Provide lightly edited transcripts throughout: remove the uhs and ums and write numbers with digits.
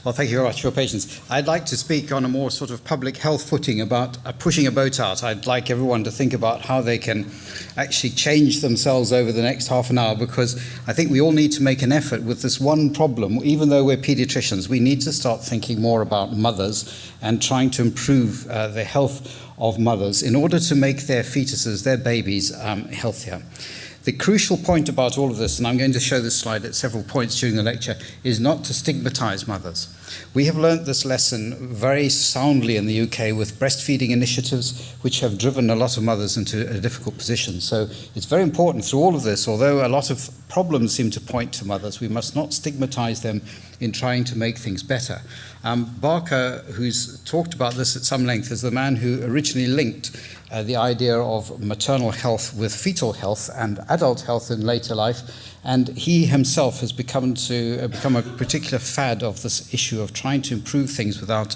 Well, thank you very much for your patience. I'd like to speak on a more sort of public health footing about pushing a boat out. I'd like everyone to think about how they can actually change themselves over the next half an hour, because I think we all need to make an effort with this one problem. Even though we're pediatricians, we need to start thinking more about mothers and trying to improve the health of mothers in order to make their fetuses, their babies, healthier. The crucial point about all of this, and I'm going to show this slide at several points during the lecture, is not to stigmatize mothers. We have learnt this lesson very soundly in the UK with breastfeeding initiatives, which have driven a lot of mothers into a difficult position. So it's very important through all of this, although a lot of problems seem to point to mothers, we must not stigmatize them in trying to make things better. Barker, who's talked about this at some length, is the man who originally linked the idea of maternal health with fetal health and adult health in later life, and he himself has become a particular fad of this issue of trying to improve things without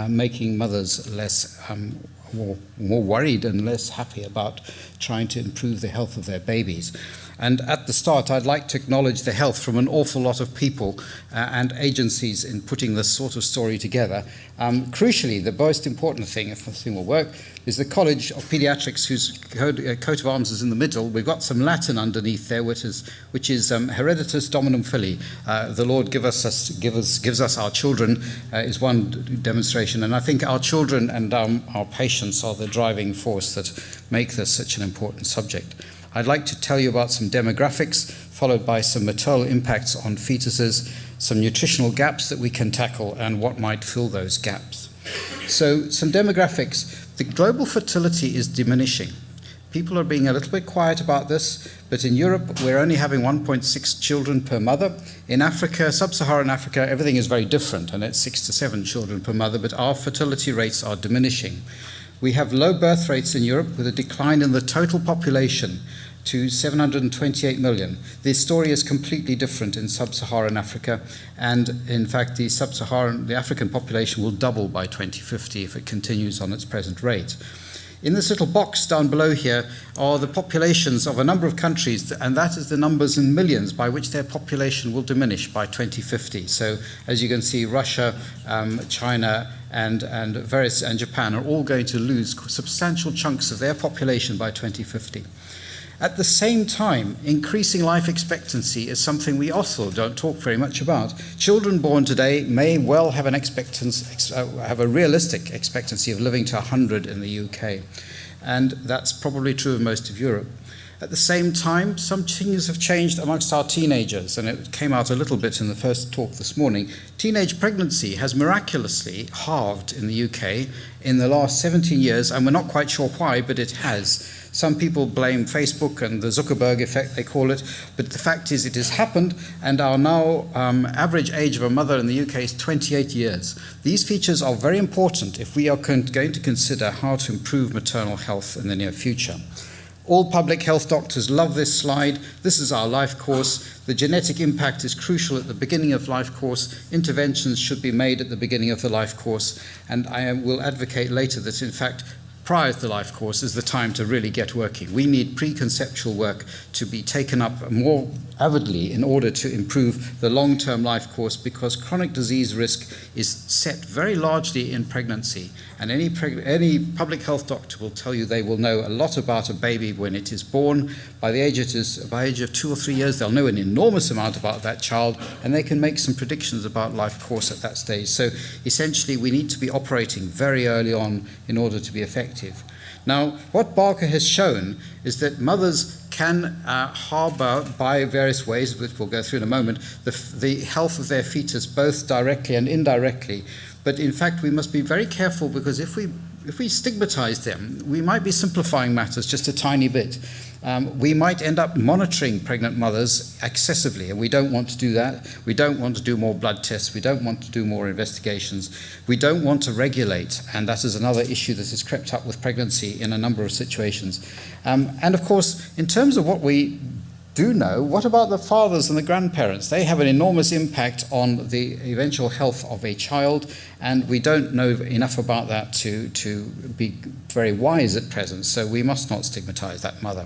making mothers less more worried and less happy about trying to improve the health of their babies. And at the start, I'd like to acknowledge the health from an awful lot of people and agencies in putting this sort of story together. Crucially, the most important thing, if this thing will work, is the College of Paediatrics, whose coat of arms is in the middle. We've got some Latin underneath there, which is Hereditas Dominum Fili. The Lord gives us our children is one demonstration, and I think our children and our patients are the driving force that make this such an important subject. I'd like to tell you about some demographics, followed by some maternal impacts on fetuses, some nutritional gaps that we can tackle, and what might fill those gaps. So, some demographics. The global fertility is diminishing. People are being a little bit quiet about this, but in Europe, we're only having 1.6 children per mother. In Africa, sub-Saharan Africa, everything is very different, and it's 6 to 7 children per mother, but our fertility rates are diminishing. We have low birth rates in Europe with a decline in the total population to 728 million. The story is completely different in sub-Saharan Africa, and in fact the African population will double by 2050 if it continues on its present rate. In this little box down below here are the populations of a number of countries, and that is the numbers in millions by which their population will diminish by 2050. So as you can see, Russia, China, and Japan are all going to lose substantial chunks of their population by 2050. At the same time, increasing life expectancy is something we also don't talk very much about. Children born today may well have have a realistic expectancy of living to 100 in the UK, and that's probably true of most of Europe. At the same time, some things have changed amongst our teenagers, and it came out a little bit in the first talk this morning. Teenage pregnancy has miraculously halved in the UK in the last 17 years, and we're not quite sure why, but it has. Some people blame Facebook and the Zuckerberg effect, they call it, but the fact is it has happened, and our now average age of a mother in the UK is 28 years. These features are very important if we are going to consider how to improve maternal health in the near future. All public health doctors love this slide. This is our life course. The genetic impact is crucial at the beginning of life course. Interventions should be made at the beginning of the life course, and I will advocate later that, in fact, prior to the life course is the time to really get working. We need preconceptual work to be taken up more avidly in order to improve the long-term life course, because chronic disease risk is set very largely in pregnancy, and any public health doctor will tell you they will know a lot about a baby when it is born. By the age of 2 or 3 years, they'll know an enormous amount about that child, and they can make some predictions about life course at that stage. So essentially, we need to be operating very early on in order to be effective. Now, what Barker has shown is that mothers can harbour, by various ways, which we'll go through in a moment, the health of their fetus, both directly and indirectly. But in fact, we must be very careful, because if we stigmatise them, we might be simplifying matters just a tiny bit. We might end up monitoring pregnant mothers excessively, and we don't want to do that. We don't want to do more blood tests. We don't want to do more investigations. We don't want to regulate, and that is another issue that has crept up with pregnancy in a number of situations. And of course, in terms of what we do know, what about the fathers and the grandparents? They have an enormous impact on the eventual health of a child, and we don't know enough about that to be very wise at present, so we must not stigmatize that mother.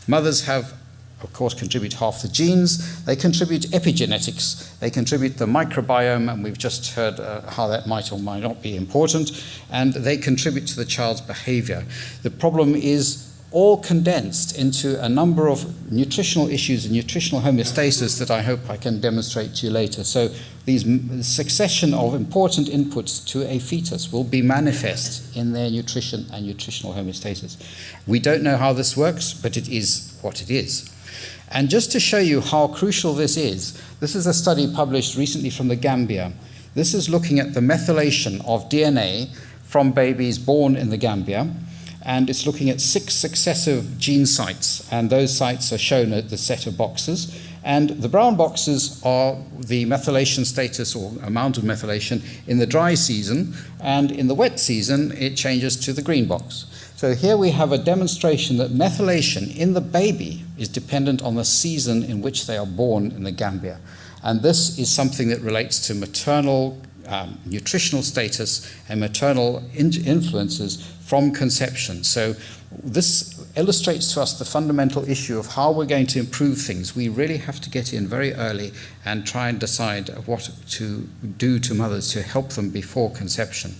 Mothers have of course, contribute half the genes. They contribute epigenetics. They contribute the microbiome, and we've just heard how that might or might not be important. And they contribute to the child's behavior. The problem is all condensed into a number of nutritional issues and nutritional homeostasis that I hope I can demonstrate to you later. So these succession of important inputs to a fetus will be manifest in their nutrition and nutritional homeostasis. We don't know how this works, but it is what it is. And just to show you how crucial this is a study published recently from the Gambia. This is looking at the methylation of DNA from babies born in the Gambia, and it's looking at 6 successive gene sites, and those sites are shown at the set of boxes. And the brown boxes are the methylation status or amount of methylation in the dry season, and in the wet season it changes to the green box. So here we have a demonstration that methylation in the baby is dependent on the season in which they are born in the Gambia. And this is something that relates to maternal nutritional status and maternal influences from conception. So this illustrates to us the fundamental issue of how we're going to improve things. We really have to get in very early and try and decide what to do to mothers to help them before conception.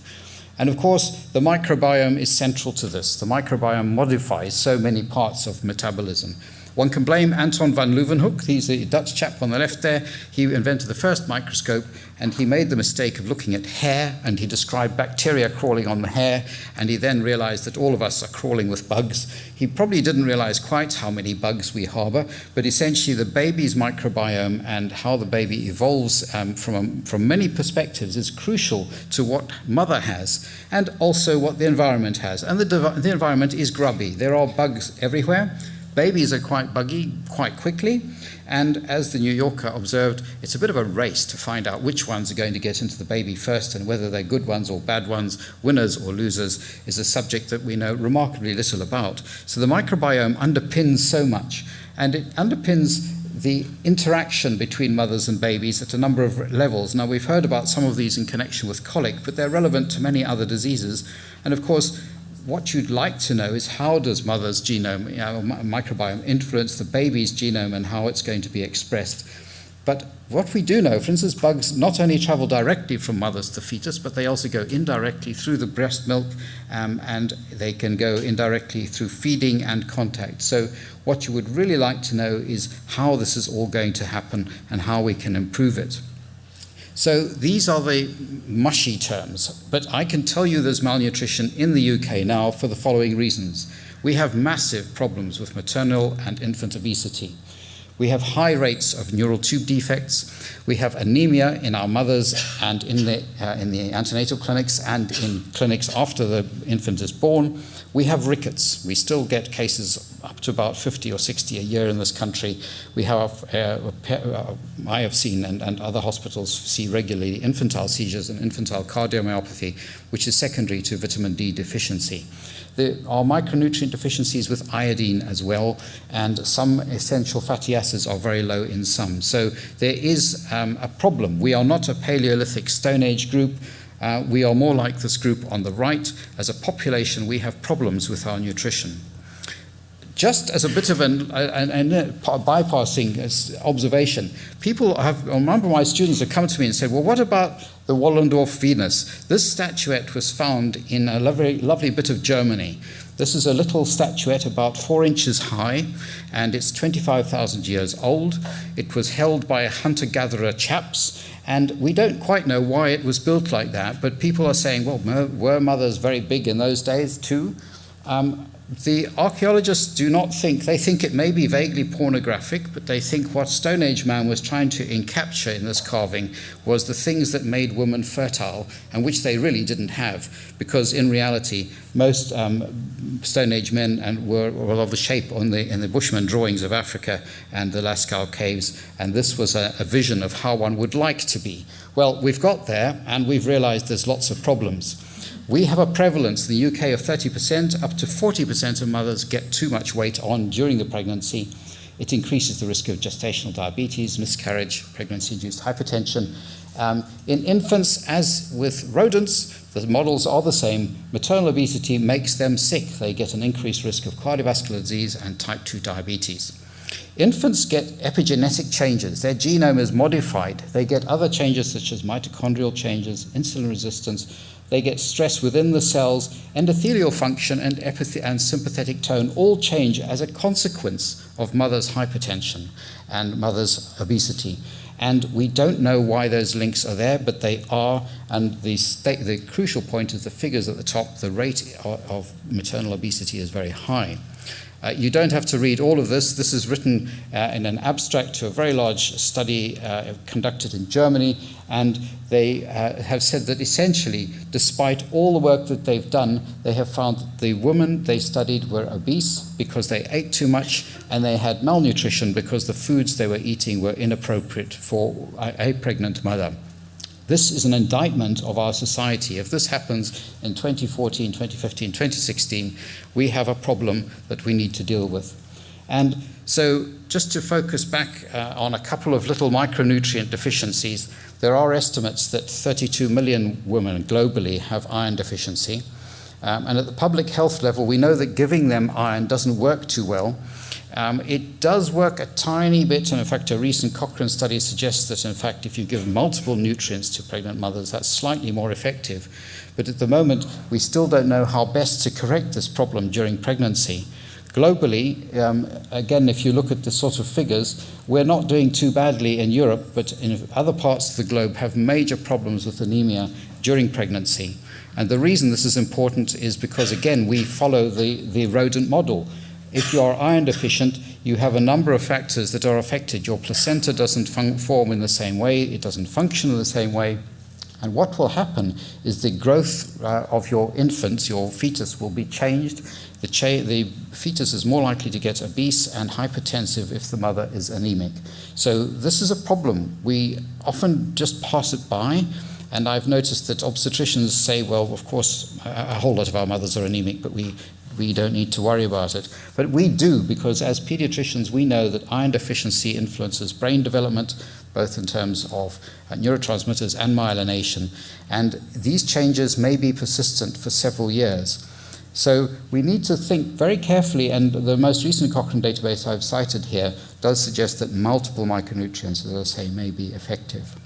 And of course, the microbiome is central to this. The microbiome modifies so many parts of metabolism. One can blame Anton van Leeuwenhoek. He's a Dutch chap on the left there. He invented the first microscope, and he made the mistake of looking at hair, and he described bacteria crawling on the hair, and he then realized that all of us are crawling with bugs. He probably didn't realize quite how many bugs we harbor, but essentially the baby's microbiome and how the baby evolves from many perspectives is crucial to what mother has, and also what the environment has. And the environment is grubby. There are bugs everywhere. Babies are quite buggy quite quickly, and as the New Yorker observed, it's a bit of a race to find out which ones are going to get into the baby first, and whether they're good ones or bad ones, winners or losers, is a subject that we know remarkably little about. So the microbiome underpins so much, and it underpins the interaction between mothers and babies at a number of levels. Now, we've heard about some of these in connection with colic, but they're relevant to many other diseases, and of course, what you'd like to know is how does mother's genome, microbiome, influence the baby's genome and how it's going to be expressed. But what we do know, for instance, bugs not only travel directly from mothers to fetus, but they also go indirectly through the breast milk, and they can go indirectly through feeding and contact. So what you would really like to know is how this is all going to happen and how we can improve it. So these are the mushy terms, but I can tell you there's malnutrition in the UK now for the following reasons. We have massive problems with maternal and infant obesity. We have high rates of neural tube defects. We have anemia in our mothers and in the antenatal clinics and in clinics after the infant is born. We have rickets. We still get cases up to about 50 or 60 a year in this country. We have, I have seen, and other hospitals see regularly, infantile seizures and infantile cardiomyopathy, which is secondary to vitamin D deficiency. There are micronutrient deficiencies with iodine as well, and some essential fatty acids are very low in some. So there is a problem. We are not a Paleolithic Stone Age group. We are more like this group on the right. As a population, we have problems with our nutrition. Just as a bit of a bypassing observation, a number of my students have come to me and said, well, what about the Wallendorf Venus? This statuette was found in a lovely bit of Germany. This is a little statuette about 4 inches high, and it's 25,000 years old. It was held by hunter-gatherer chaps, and we don't quite know why it was built like that, but people are saying, well, were mothers very big in those days too? The archaeologists do not think, they think it may be vaguely pornographic, but they think what Stone Age man was trying to encapture in this carving was the things that made women fertile, and which they really didn't have, because in reality, most Stone Age men were of the shape in the Bushman drawings of Africa and the Lascaux caves, and this was a vision of how one would like to be. Well, we've got there, and we've realized there's lots of problems. We have a prevalence in the UK of 30%, up to 40% of mothers get too much weight on during the pregnancy. It increases the risk of gestational diabetes, miscarriage, pregnancy-induced hypertension. In infants, as with rodents, the models are the same. Maternal obesity makes them sick. They get an increased risk of cardiovascular disease and type 2 diabetes. Infants get epigenetic changes. Their genome is modified. They get other changes such as mitochondrial changes, insulin resistance. They get stress within the cells, endothelial function and sympathetic tone all change as a consequence of mother's hypertension and mother's obesity. And we don't know why those links are there, but they are. And the crucial point is the figures at the top. The rate of maternal obesity is very high. You don't have to read all of this. This is written in an abstract to a very large study conducted in Germany, and they have said that essentially, despite all the work that they've done, they have found that the women they studied were obese because they ate too much, and they had malnutrition because the foods they were eating were inappropriate for a pregnant mother. This is an indictment of our society. If this happens in 2014, 2015, 2016, we have a problem that we need to deal with. And so just to focus back on a couple of little micronutrient deficiencies, there are estimates that 32 million women globally have iron deficiency. And at the public health level, we know that giving them iron doesn't work too well. It does work a tiny bit, and in fact a recent Cochrane study suggests that in fact if you give multiple nutrients to pregnant mothers, that's slightly more effective. But at the moment we still don't know how best to correct this problem during pregnancy. Globally, again, if you look at the sort of figures, we're not doing too badly in Europe, but in other parts of the globe have major problems with anemia during pregnancy. And the reason this is important is because, again, we follow the rodent model. If you are iron deficient, you have a number of factors that are affected. Your placenta doesn't form in the same way, it doesn't function in the same way. And what will happen is the growth of your infants, your fetus, will be changed. The fetus is more likely to get obese and hypertensive if the mother is anemic. So this is a problem. We often just pass it by. And I've noticed that obstetricians say, well, of course, a whole lot of our mothers are anemic, but we don't need to worry about it. But we do, because as pediatricians, we know that iron deficiency influences brain development, both in terms of neurotransmitters and myelination. And these changes may be persistent for several years. So we need to think very carefully, and the most recent Cochrane database I've cited here does suggest that multiple micronutrients, as I say, may be effective.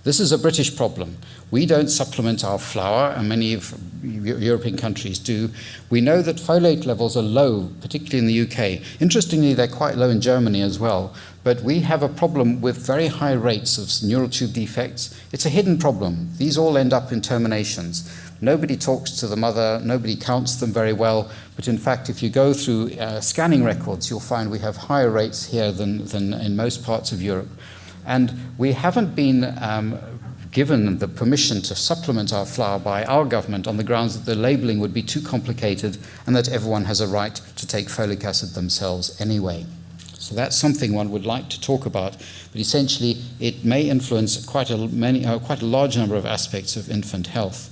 This is a British problem. We don't supplement our flour, and many of European countries do. We know that folate levels are low, particularly in the UK. Interestingly, they're quite low in Germany as well. But we have a problem with very high rates of neural tube defects. It's a hidden problem. These all end up in terminations. Nobody talks to the mother, nobody counts them very well. But in fact, if you go through scanning records, you'll find we have higher rates here than in most parts of Europe. And we haven't been given the permission to supplement our flour by our government on the grounds that the labeling would be too complicated and that everyone has a right to take folic acid themselves anyway. So that's something one would like to talk about, but essentially it may influence quite a large number of aspects of infant health.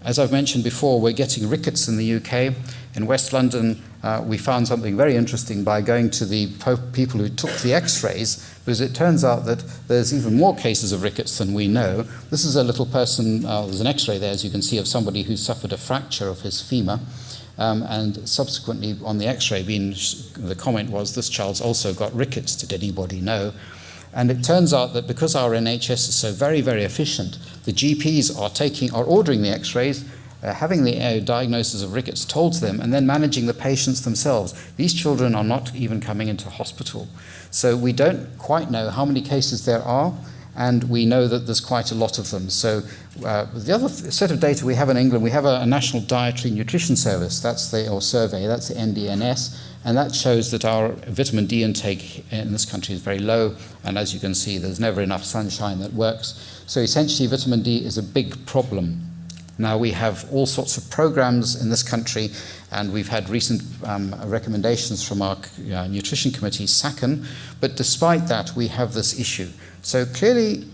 As I've mentioned before, we're getting rickets in the UK. In West London, we found something very interesting by going to the people who took the x-rays, because it turns out that there's even more cases of rickets than we know. This is a little person, there's an x-ray there, as you can see, of somebody who suffered a fracture of his femur, and subsequently on the x-ray, the comment was, this child's also got rickets. Did anybody know? And it turns out that because our NHS is so very, very efficient, the GPs are ordering the x-rays, having the diagnosis of rickets told to them, and then managing the patients themselves. These children are not even coming into hospital. So we don't quite know how many cases there are, and we know that there's quite a lot of them. So the other set of data we have in England, we have a National Dietary Nutrition Service, survey, that's the NDNS, and that shows that our vitamin D intake in this country is very low, and as you can see, there's never enough sunshine that works. So essentially, vitamin D is a big problem. Now, we have all sorts of programs in this country, and we've had recent recommendations from our nutrition committee, SACN, but despite that, we have this issue. So clearly,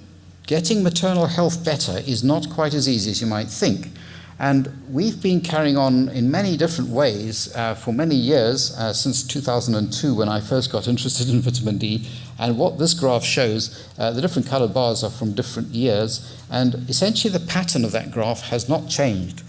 getting maternal health better is not quite as easy as you might think. And we've been carrying on in many different ways for many years, since 2002 when I first got interested in vitamin D. And what this graph shows, the different colored bars are from different years, and essentially the pattern of that graph has not changed.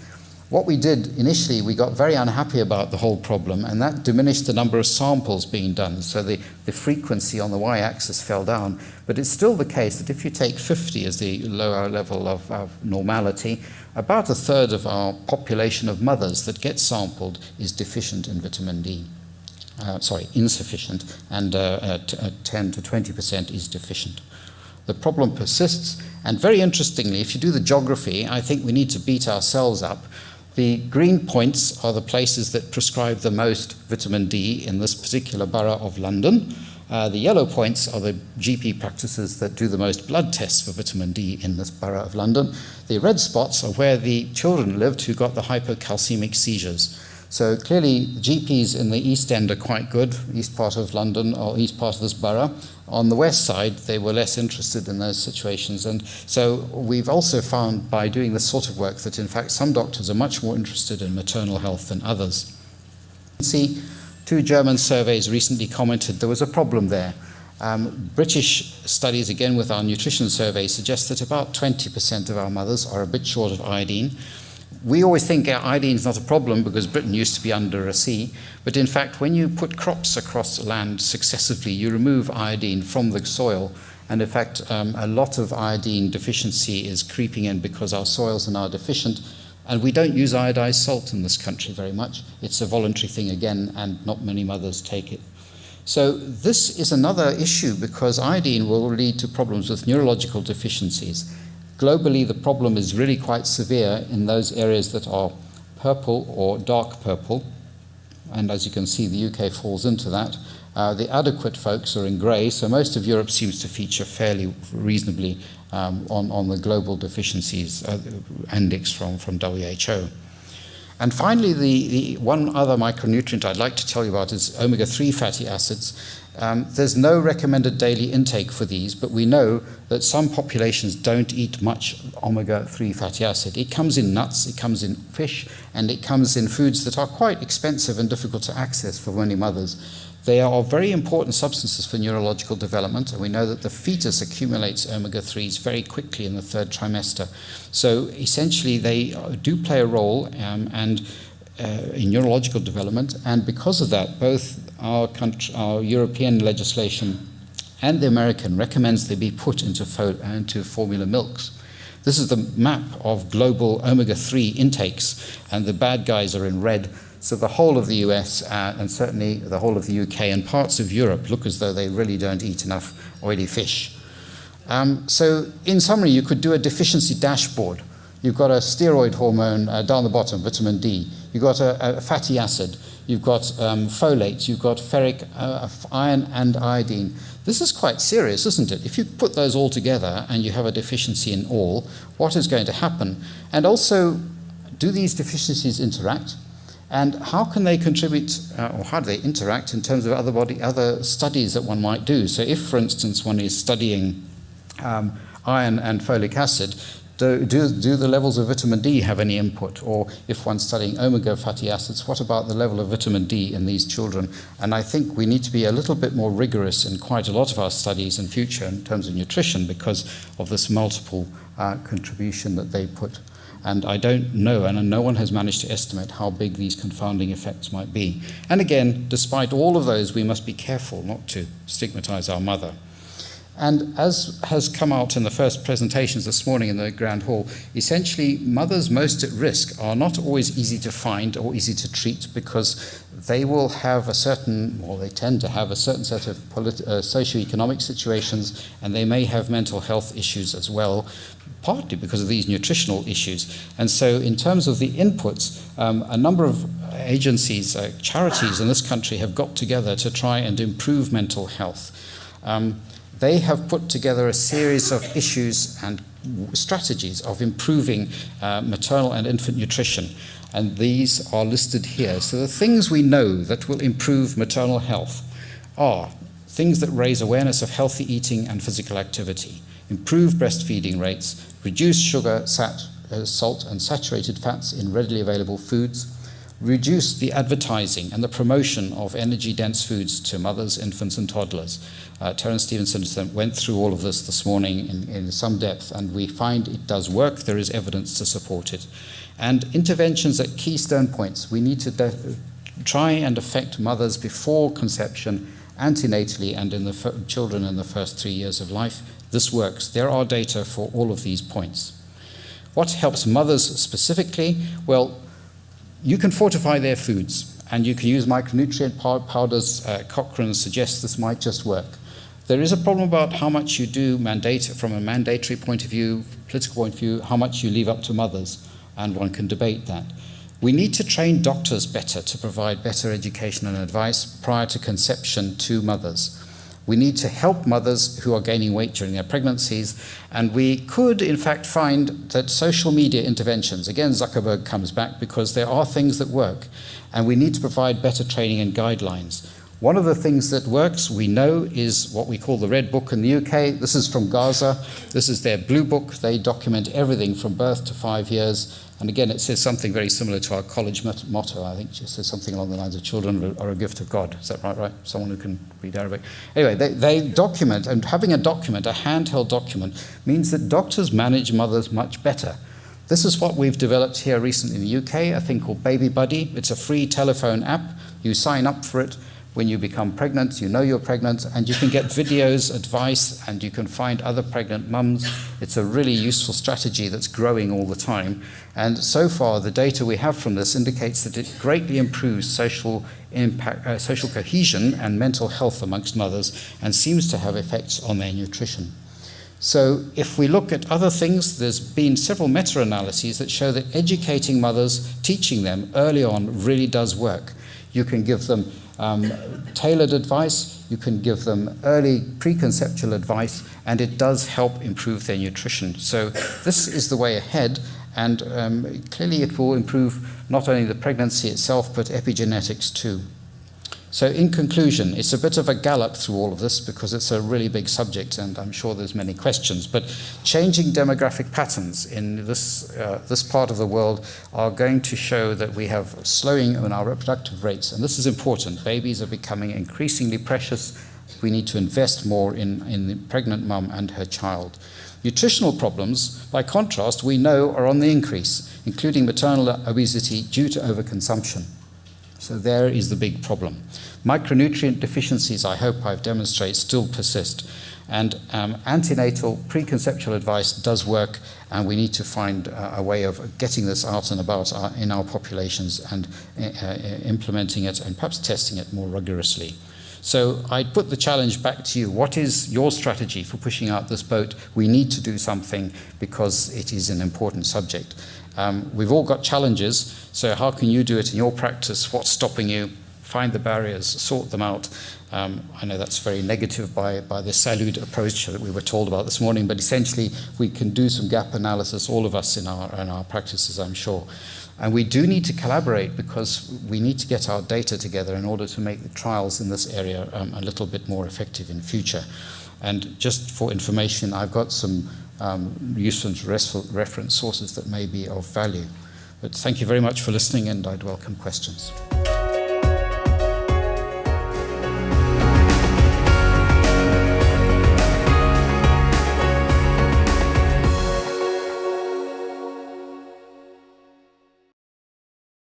What we did initially, we got very unhappy about the whole problem, and that diminished the number of samples being done. So the frequency on the y-axis fell down. But it's still the case that if you take 50 as the lower level of normality, about a third of our population of mothers that get sampled is deficient in vitamin D. Insufficient, and 10 to 20% is deficient. The problem persists, and very interestingly, if you do the geography, I think we need to beat ourselves up. The green points are the places that prescribe the most vitamin D in this particular borough of London. The yellow points are the GP practices that do the most blood tests for vitamin D in this borough of London. The red spots are where the children lived who got the hypocalcemic seizures. So clearly, GPs in the East End are quite good, east part of London or east part of this borough. On the west side, they were less interested in those situations. And so we've also found by doing this sort of work that, in fact, some doctors are much more interested in maternal health than others. You can see 2 German surveys recently commented there was a problem there. British studies, again with our nutrition survey, suggest that about 20% of our mothers are a bit short of iodine. We always think iodine is not a problem because Britain used to be under a sea, but in fact when you put crops across land successively, you remove iodine from the soil, and in fact a lot of iodine deficiency is creeping in because our soils are now deficient, and we don't use iodized salt in this country very much. It's a voluntary thing again, and not many mothers take it. So this is another issue because iodine will lead to problems with neurological deficiencies. Globally, the problem is really quite severe in those areas that are purple or dark purple, and as you can see, the UK falls into that. The adequate folks are in grey, so most of Europe seems to feature fairly reasonably on the global deficiencies index from WHO. And finally, the one other micronutrient I'd like to tell you about is omega-3 fatty acids. There's no recommended daily intake for these, but we know that some populations don't eat much omega-3 fatty acid. It comes in nuts, it comes in fish, and it comes in foods that are quite expensive and difficult to access for many mothers. They are very important substances for neurological development, and we know that the fetus accumulates omega-3s very quickly in the 3rd trimester. So essentially they do play a role in neurological development, and because of that, both our European legislation and the American recommends they be put into formula milks. This is the map of global omega-3 intakes, and the bad guys are in red. So the whole of the US and certainly the whole of the UK and parts of Europe look as though they really don't eat enough oily fish. So in summary, you could do a deficiency dashboard. You've got a steroid hormone down the bottom, vitamin D. You've got a fatty acid. You've got folate. You've got ferric, iron and iodine. This is quite serious, isn't it? If you put those all together and you have a deficiency in all, what is going to happen? And also, do these deficiencies interact? And how can they contribute, or how do they interact in terms of other studies that one might do? So if, for instance, one is studying iron and folic acid, do the levels of vitamin D have any input? Or if one's studying omega fatty acids, what about the level of vitamin D in these children? And I think we need to be a little bit more rigorous in quite a lot of our studies in future in terms of nutrition because of this multiple contribution that they put. And I don't know, and no one has managed to estimate how big these confounding effects might be. And again, despite all of those, we must be careful not to stigmatize our mother. And as has come out in the first presentations this morning in the Grand Hall, essentially mothers most at risk are not always easy to find or easy to treat because they will have they tend to have a certain set of socioeconomic situations, and they may have mental health issues as well, partly because of these nutritional issues. And so in terms of the inputs, a number of agencies, charities in this country have got together to try and improve mental health. They have put together a series of issues and strategies of improving maternal and infant nutrition, and these are listed here. So the things we know that will improve maternal health are things that raise awareness of healthy eating and physical activity, improve breastfeeding rates, reduce sugar, salt and saturated fats in readily available foods, reduce the advertising and the promotion of energy-dense foods to mothers, infants, and toddlers. Terence Stevenson went through all of this morning in some depth, and we find it does work. There is evidence to support it. And interventions at keystone points. We need to try and affect mothers before conception, antenatally, and in the children in the first 3 years of life. This works. There are data for all of these points. What helps mothers specifically? Well, you can fortify their foods, and you can use micronutrient powders. Cochrane suggests this might just work. There is a problem about how much you do from a mandatory point of view, political point of view, how much you leave up to mothers, and one can debate that. We need to train doctors better to provide better education and advice prior to conception to mothers. We need to help mothers who are gaining weight during their pregnancies, and we could, in fact, find that social media interventions, again, Zuckerberg comes back because there are things that work, and we need to provide better training and guidelines. One of the things that works, we know, is what we call the Red Book in the UK. This is from Gaza. This is their Blue Book. They document everything from birth to 5 years. And again, it says something very similar to our college motto. I think it just says something along the lines of children are a gift of God. Is that right? Someone who can read Arabic. Anyway, they document, and having a document, a handheld document, means that doctors manage mothers much better. This is what we've developed here recently in the UK, a thing called Baby Buddy. It's a free telephone app. You sign up for it. When you become pregnant, you know you're pregnant, and you can get videos, advice, and you can find other pregnant mums. It's a really useful strategy that's growing all the time. And so far, the data we have from this indicates that it greatly improves social cohesion and mental health amongst mothers, and seems to have effects on their nutrition. So if we look at other things, there's been several meta-analyses that show that educating mothers, teaching them early on, really does work. You can give them tailored advice, you can give them early preconceptual advice, and it does help improve their nutrition. So this is the way ahead, and clearly it will improve not only the pregnancy itself, but epigenetics too. So in conclusion, it's a bit of a gallop through all of this because it's a really big subject, and I'm sure there's many questions. But changing demographic patterns in this part of the world are going to show that we have slowing in our reproductive rates, and this is important. Babies are becoming increasingly precious. We need to invest more in the pregnant mum and her child. Nutritional problems, by contrast, we know are on the increase, including maternal obesity due to overconsumption. So there is the big problem. Micronutrient deficiencies, I hope I've demonstrated, still persist. And antenatal preconceptual advice does work, and we need to find a way of getting this out and about in our populations and implementing it and perhaps testing it more rigorously. So I put the challenge back to you. What is your strategy for pushing out this boat? We need to do something because it is an important subject. We've all got challenges, so how can you do it in your practice? What's stopping you? Find the barriers, sort them out. I know that's very negative by the salute approach that we were told about this morning, but essentially we can do some gap analysis, all of us in our practices, I'm sure. And we do need to collaborate because we need to get our data together in order to make the trials in this area a little bit more effective in future. And just for information, I've got some useful reference sources that may be of value. But thank you very much for listening, and I'd welcome questions.